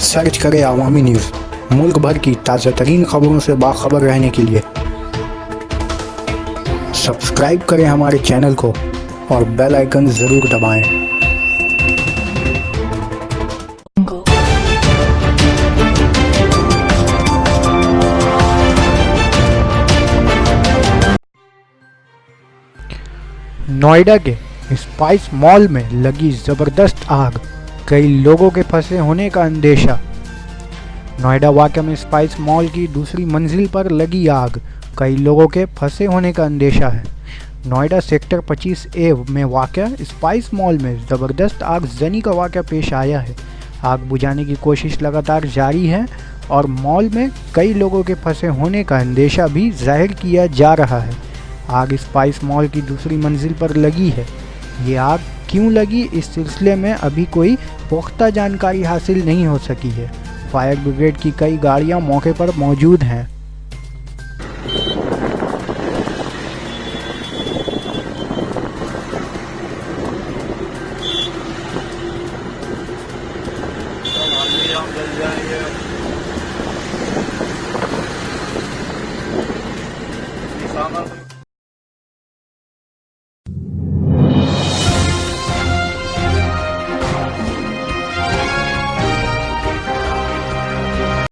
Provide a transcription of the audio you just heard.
Search करें अवामी news. मुल्क भर की ताज़ा तरीन खबरों से बाखबर रहने के लिए सब्सक्राइब करें हमारे चैनल को और बेल आइकन ज़रूर दबाएं। नोएडा के स्पाइस मॉल में लगी जबरदस्त आग, कई लोगों के फंसे होने का अंदेशा। नोएडा वाक़या में स्पाइस मॉल की दूसरी मंजिल पर लगी आग, कई लोगों के फंसे होने का अंदेशा है। नोएडा सेक्टर 25A में वाक़या स्पाइस मॉल में ज़बरदस्त आगजनी का वाक़या पेश आया है। आग बुझाने की कोशिश लगातार जारी है और मॉल में कई लोगों के फंसे होने का अंदेशा भी जाहिर किया जा रहा है। आग स्पाइस मॉल की दूसरी मंजिल पर लगी है। ये आग क्यों लगी, इस सिलसिले में अभी कोई पुख्ता जानकारी हासिल नहीं हो सकी है। फायर ब्रिगेड की कई गाड़ियां मौके पर मौजूद हैं।